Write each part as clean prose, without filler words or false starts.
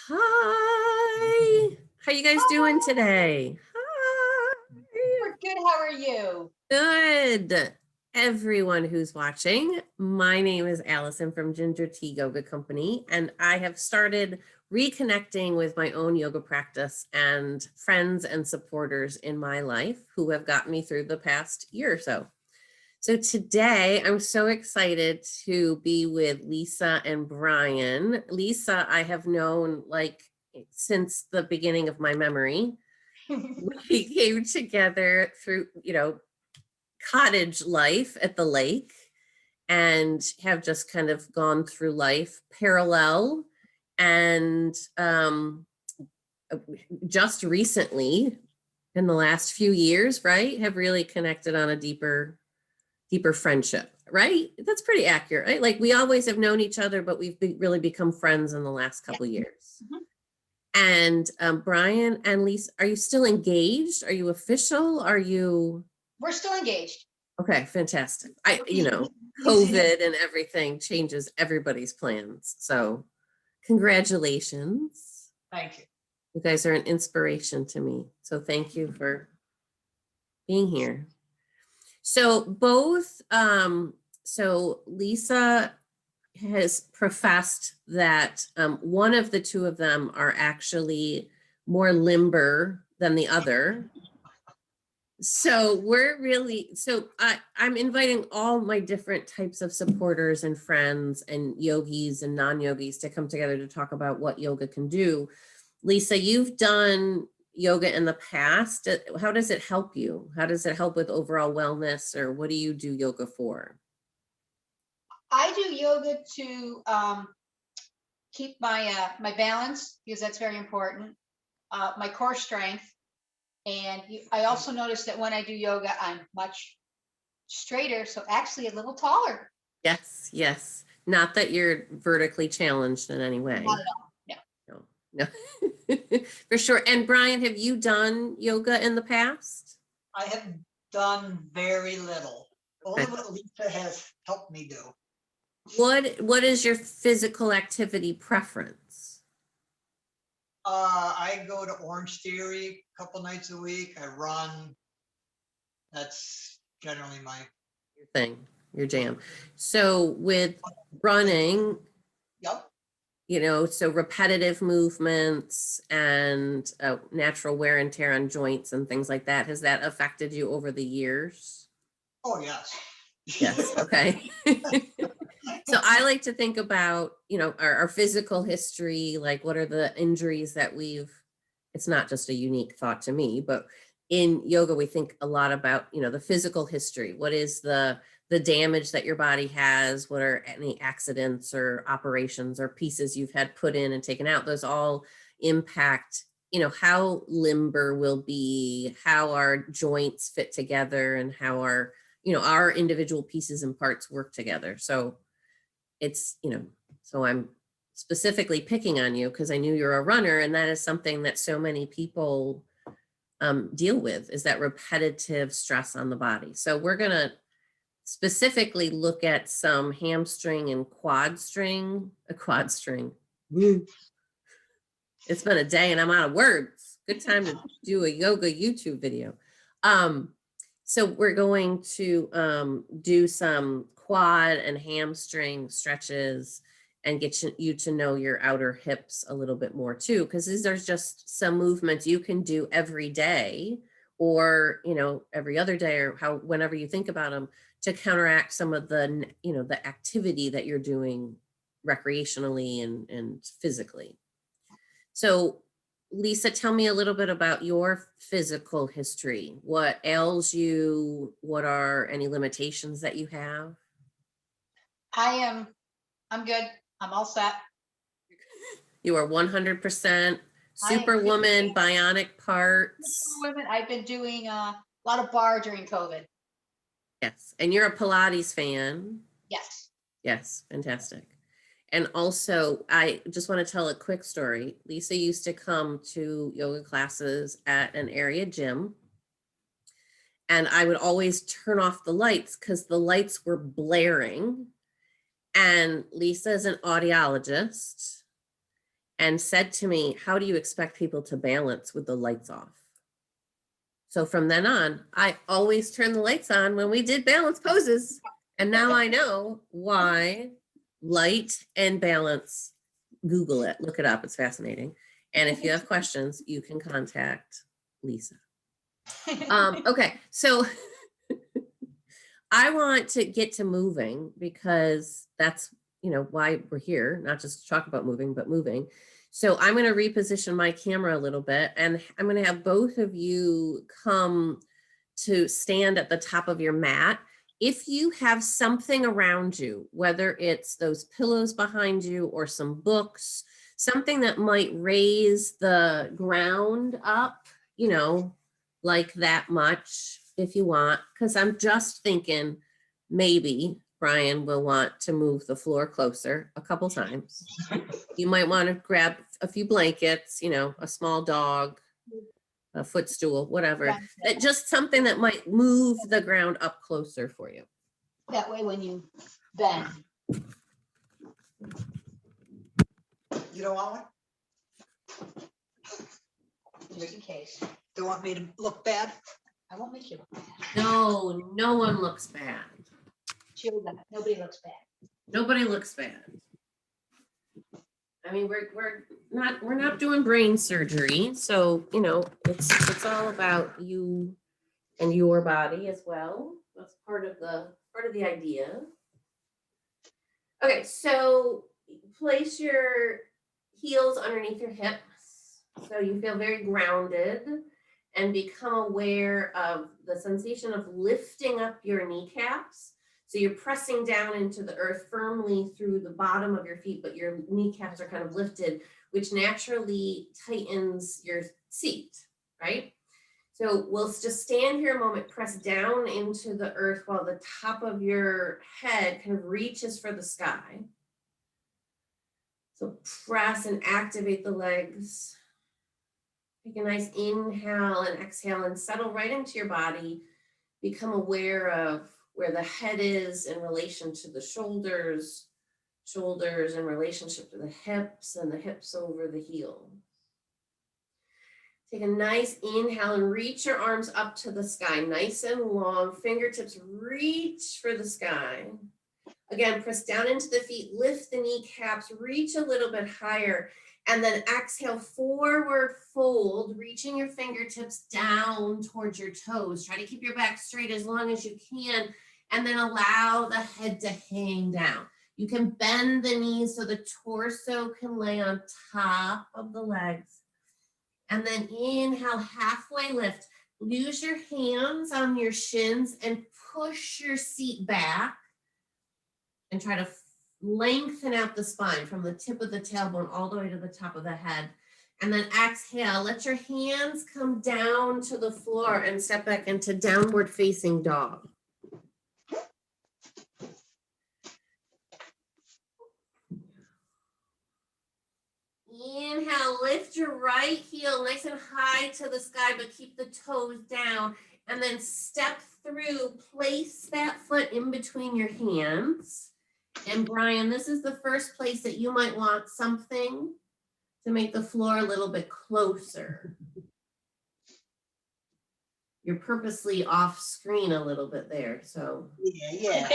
Hi. How you guys doing today? Hi. We're good. How are you? Good. Everyone who's watching, my name is Allison from Ginger Tea Yoga Company, and I have started reconnecting with my own yoga practice and friends and supporters in my life who have gotten me through the past year or so. So today I'm so excited to be with Lisa and Brian. Lisa, I have known since the beginning of my memory. We came together through, cottage life at the lake and have just kind of gone through life parallel. And just recently, in the last few years, right, have really connected on a deeper friendship, right? That's pretty accurate, right? Like we always have known each other, but we've really become friends in the last couple of years. Mhm. And Brian and Lisa, are you still engaged? Are you official? Are you? We're still engaged. Okay, fantastic. You see that? COVID and everything changes everybody's plans. So congratulations. Thank you. You guys are an inspiration to me. So thank you for being here. So so Lisa has professed that one of the two of them are actually more limber than the other. So I'm inviting all my different types of supporters and friends and yogis and non-yogis to come together to talk about what yoga can do. Lisa, you've done yoga in the past. How does it help you? How does it help with overall wellness, or what do you do yoga for? I do yoga to keep my balance, because that's very important. My core strength, and I also notice that when I do yoga, I'm much straighter, so actually a little taller. Yes, yes. Not that you're vertically challenged in any way. Not at all. No. No. For sure. And Brian, have you done yoga in the past? I have done very little. Only Okay. what Lisa has helped me do. What is your physical activity preference? I go to Orange Theory a couple nights a week. I run. That's generally my Your thing, your jam. So with running, Yep. so repetitive movements and natural wear and tear on joints and things like that, has that affected you over the years? Oh yes. Yes. Okay. So I like to think about, our physical history, like what are the injuries that it's not just a unique thought to me, but in yoga, we think a lot about, the physical history. What is the damage that your body has? What are any accidents or operations or pieces you've had put in and taken out? Those all impact, how limber will be, how our joints fit together, and how our individual pieces and parts work together. So so I'm specifically picking on you because I knew you're a runner, and that is something that so many people deal with, is that repetitive stress on the body. So we're going to specifically look at some hamstring and quad string. It's been a day and I'm out of words. Good time to do a yoga YouTube video. So we're going to do some quad and hamstring stretches and get you to know your outer hips a little bit more too, because these are just some movements you can do every day, or every other day, or whenever you think about them, to counteract some of the the activity that you're doing recreationally and physically. So Lisa, tell me a little bit about your physical history. What ails you? What are any limitations that you have? I'm good. I'm all set. You are 100% I am superwoman, bionic parts. Women, I've been doing a lot of bar during COVID. Yes. And you're a Pilates fan. Yes. Yes. Fantastic. And also, I just want to tell a quick story. Lisa used to come to yoga classes at an area gym, and I would always turn off the lights because the lights were blaring. And Lisa is an audiologist, and said to me, how do you expect people to balance with the lights off? So from then on, I always turn the lights on when we did balance poses. And now I know why light and balance. Google it, look it up. It's fascinating. And if you have questions, you can contact Lisa. Okay, so I want to get to moving because that's, why we're here, not just to talk about moving, but moving. So I'm going to reposition my camera a little bit, and I'm going to have both of you come to stand at the top of your mat. If you have something around you, whether it's those pillows behind you or some books, something that might raise the ground up, like that much if you want, because I'm just thinking maybe Brian will want to move the floor closer a couple times. You might want to grab a few blankets, a small dog, a footstool, whatever. That just something that might move the ground up closer for you. That way when you bend. You don't want one? Just in case. Don't want me to look bad? I won't make you look bad. No, no one looks bad. Nobody looks bad. Nobody looks bad. I mean, we're not doing brain surgery, so it's all about you and your body as well. That's part of the idea. Okay, so place your heels underneath your hips so you feel very grounded, and become aware of the sensation of lifting up your kneecaps. So you're pressing down into the earth firmly through the bottom of your feet, but your kneecaps are kind of lifted, which naturally tightens your seat, right? So we'll just stand here a moment, press down into the earth while the top of your head kind of reaches for the sky. So press and activate the legs. Take a nice inhale and exhale and settle right into your body. Become aware of where the head is in relation to the shoulders in relationship to the hips, and the hips over the heel. Take a nice inhale and reach your arms up to the sky, nice and long. Fingertips reach for the sky. Again, press down into the feet, lift the kneecaps, reach a little bit higher, and then exhale, forward fold, reaching your fingertips down towards your toes. Try to keep your back straight as long as you can, and then allow the head to hang down. You can bend the knees so the torso can lay on top of the legs. And then inhale, halfway lift. Use your hands on your shins and push your seat back. And try to lengthen out the spine from the tip of the tailbone all the way to the top of the head. And then exhale, let your hands come down to the floor and step back into downward facing dog. Inhale, lift your right heel nice and high to the sky, but keep the toes down. And then step through, place that foot in between your hands. And Brian, this is the first place that you might want something to make the floor a little bit closer. You're purposely off screen a little bit there, so. Yeah.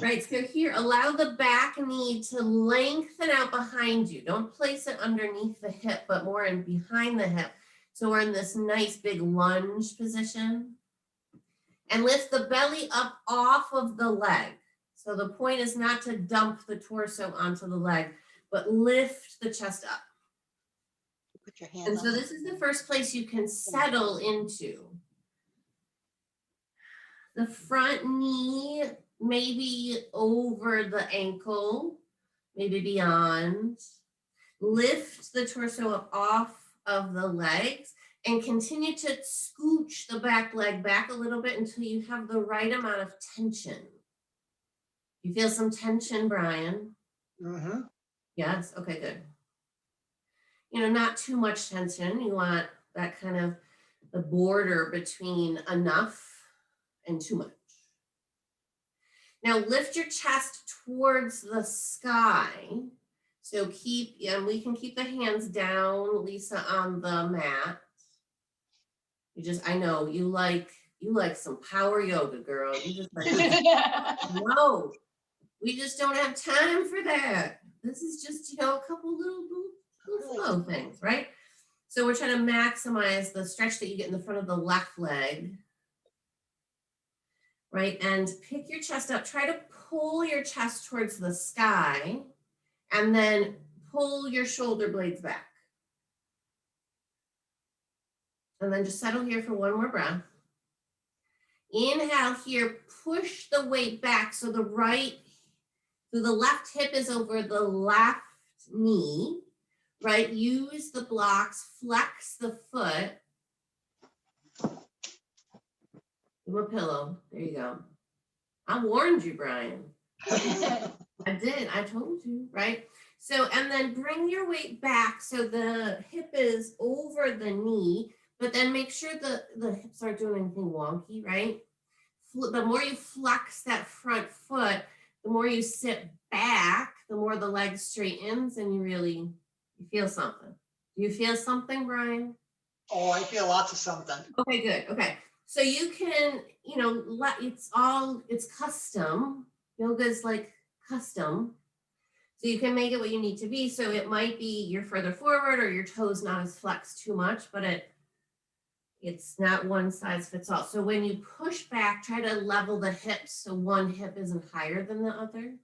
Right, so here, allow the back knee to lengthen out behind you. Don't place it underneath the hip, but more in behind the hip. So we're in this nice big lunge position. And lift the belly up off of the leg. So the point is not to dump the torso onto the leg, but lift the chest up. Put your hands And on so this is the first place you can settle into. The front knee, maybe over the ankle, maybe beyond. Lift the torso up off of the legs and continue to scooch the back leg back a little bit until you have the right amount of tension. You feel some tension, Brian? Mm-hmm. Yes? Okay, good. Not too much tension. You want that kind of the border between enough and too much. Now lift your chest towards the sky. So and we can keep the hands down, Lisa, on the mat. I know you like some power yoga, girl. You just like, no, we just don't have time for that. This is just, a couple little flow things, right? So we're trying to maximize the stretch that you get in the front of the left leg, right? And pick your chest up. Try to pull your chest towards the sky and then pull your shoulder blades back. And then just settle here for one more breath. Inhale here, push the weight back so the left hip is over the left knee, right? Use the blocks, flex the foot. Give him a pillow. There you go. I warned you, Brian. I did. I told you, right? So, and then bring your weight back so the hip is over the knee, but then make sure the hips aren't doing anything wonky, right? The more you flex that front foot, the more you sit back, the more the leg straightens and you feel something. Do you feel something, Brian? Oh, I feel lots of something. Okay, good. Okay. So you can, it's custom. Yoga is like custom. So you can make it what you need to be. So it might be you're further forward or your toes not as flexed too much, but it's not one size fits all. So when you push back, try to level the hips so one hip isn't higher than the other.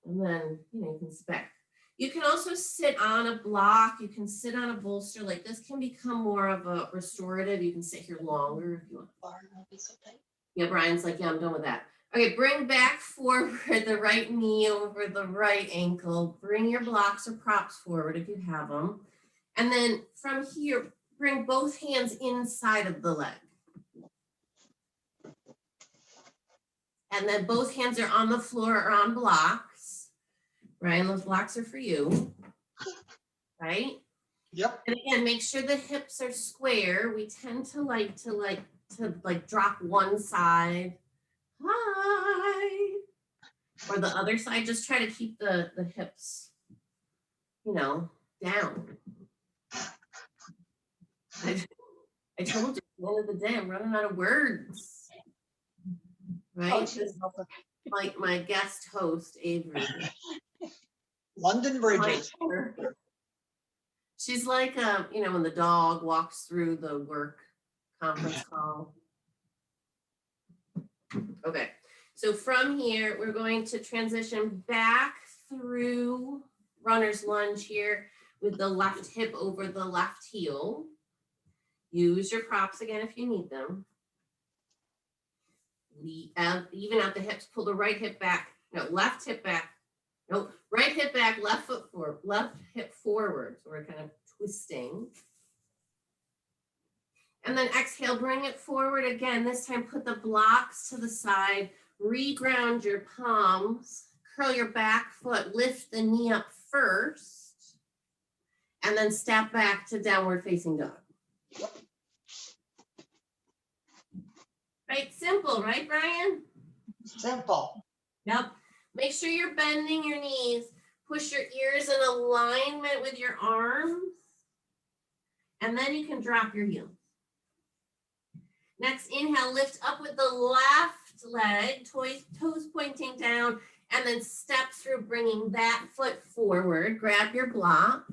And then, you can sit back. You can also sit on a block. You can sit on a bolster. Like this can become more of a restorative. You can sit here longer if you want. Barn won't be so tight. Yeah, Brian's like, yeah, I'm done with that. Okay, bring back forward the right knee over the right ankle. Bring your blocks or props forward if you have them. And then from here, bring both hands inside of the leg. And then both hands are on the floor or on blocks. Brian, those blocks are for you, right? Yep. And again, make sure the hips are square. We tend to like drop one side high or the other side. Just try to keep the hips, down. I told you at the end of the day, I'm running out of words, right? Like my guest host, Avery. London Bridges. She's like, when the dog walks through the work conference call. Okay, so from here, we're going to transition back through runner's lunge here with the left hip over the left heel. Use your props again if you need them. Even out the hips, pull the right hip back. No, left hip back. No, right hip back, left foot forward, left hip forward. So we're kind of twisting. And then exhale, bring it forward again. This time, put the blocks to the side, reground your palms, curl your back foot, lift the knee up first, and then step back to downward facing dog. Right, simple, right, Brian? Simple. Yep. Make sure you're bending your knees. Push your ears in alignment with your arms. And then you can drop your heels. Next, inhale, lift up with the left leg, toes pointing down, and then step through, bringing that foot forward. Grab your blocks.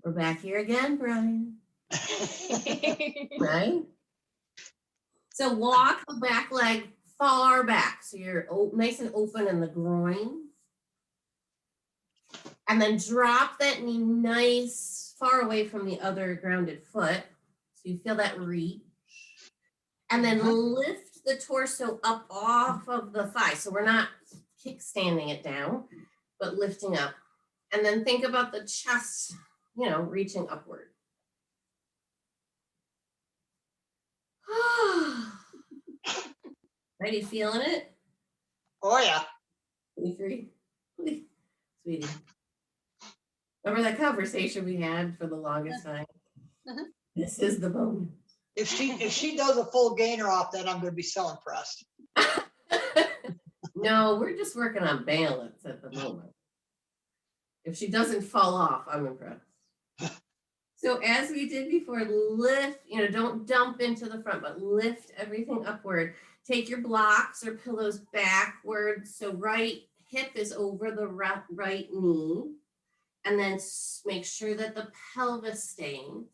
We're back here again, Brian. Right? So walk the back leg far back. So you're nice and open in the groin. And then drop that knee nice far away from the other grounded foot. So you feel that reach. And then lift the torso up off of the thigh. So we're not kickstanding it down, but lifting up. And then think about the chest, reaching upward. Ready, feeling it? Oh, yeah. 23. Sweetie. Remember that conversation we had for the longest time? This is the moment. If she does a full gainer off that, I'm going to be so impressed. No, we're just working on balance at the moment. If she doesn't fall off, I'm impressed. So as we did before, lift, don't dump into the front, but lift everything upward. Take your blocks or pillows backwards. So right hip is over the right knee. And then make sure that the pelvis stays.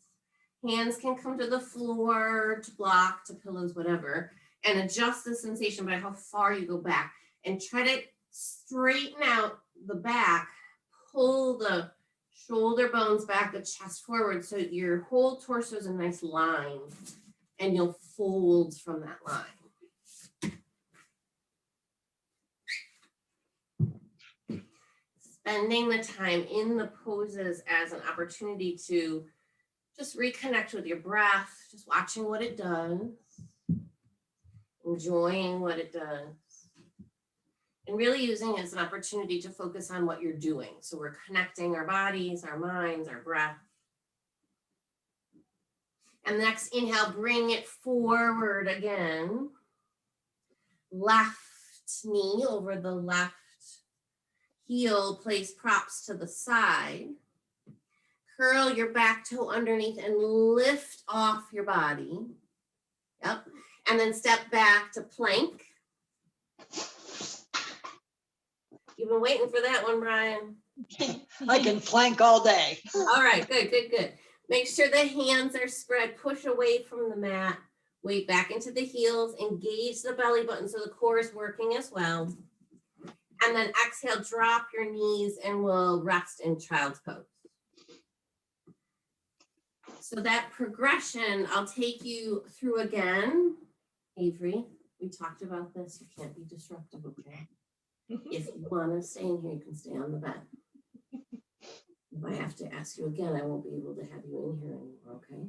Hands can come to the floor, to block, to pillows, whatever. And adjust the sensation by how far you go back. And try to straighten out the back. Pull the shoulder bones back, the chest forward, so your whole torso is a nice line, and you'll fold from that line. Spending the time in the poses as an opportunity to just reconnect with your breath, just watching what it does, enjoying what it does. And really using it as an opportunity to focus on what you're doing. So we're connecting our bodies, our minds, our breath. And next inhale, bring it forward again. Left knee over the left heel, place props to the side. Curl your back toe underneath and lift off your body. Yep. And then step back to plank. You've been waiting for that one, Brian. I can plank all day. All right, good, good, good. Make sure the hands are spread, push away from the mat, weight back into the heels, engage the belly button so the core is working as well. And then exhale, drop your knees and we'll rest in child's pose. So that progression, I'll take you through again. Avery, we talked about this. You can't be disruptive, okay? If you want to stay in here, you can stay on the bed. If I have to ask you again, I won't be able to have you in here anymore, okay?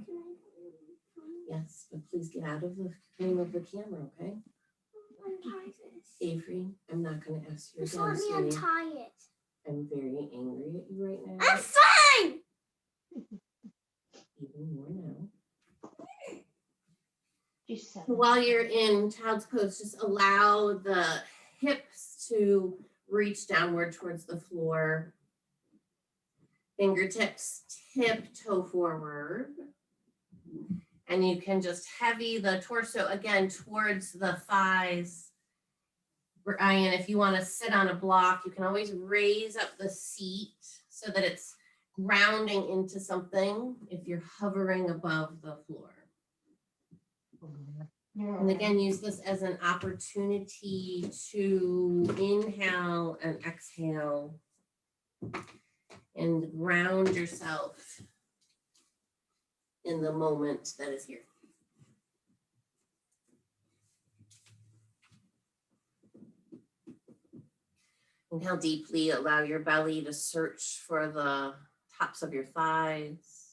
Yes, but please get out of the frame of the camera, okay? Avery, I'm not going to ask you again. Just let me untie it. I'm very angry at you right now. I'm fine! Even more now. Just So while you're in child's pose, just allow the hips to reach downward towards the floor. Fingertips tiptoe forward. And you can just heavy the torso again towards the thighs. Brian, if you want to sit on a block, you can always raise up the seat so that it's grounding into something if you're hovering above the floor. And again, use this as an opportunity to inhale and exhale and ground yourself in the moment that is here. Inhale deeply, allow your belly to search for the tops of your thighs.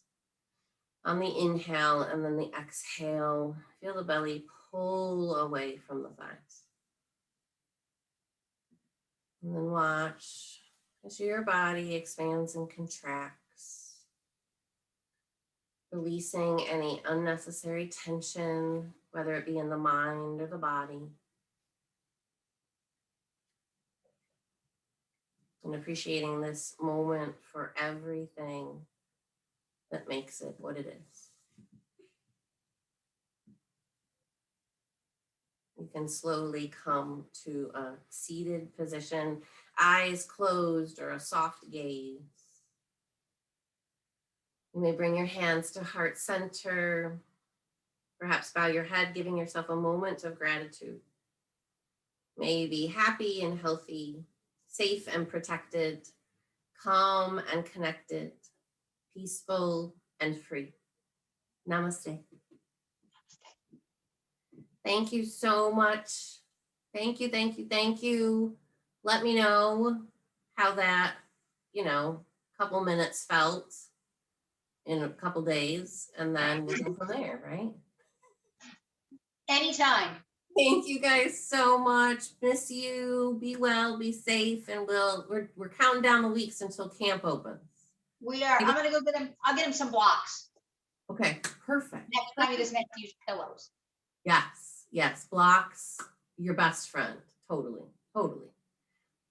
On the inhale and then the exhale, feel the belly pull away from the thighs. And then watch as your body expands and contracts, releasing any unnecessary tension, whether it be in the mind or the body. And appreciating this moment for everything that makes it what it is. You can slowly come to a seated position, eyes closed or a soft gaze. You may bring your hands to heart center, perhaps bow your head, giving yourself a moment of gratitude. May you be happy and healthy, safe and protected, calm and connected, peaceful and free. Namaste. Thank you so much. Thank you, thank you, thank you. Let me know how that, couple minutes felt in a couple days, and then we'll go from there, right? Anytime. Thank you guys so much. Miss you. Be well, be safe, and we're counting down the weeks until camp opens. We are. I'm gonna go get him. I'll get him some blocks. Okay, perfect. Next time he doesn't have to use pillows. Yes, blocks, your best friend. Totally.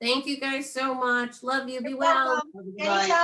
Thank you guys so much. Love you. Be You're well. welcome. Have a good night. Anytime.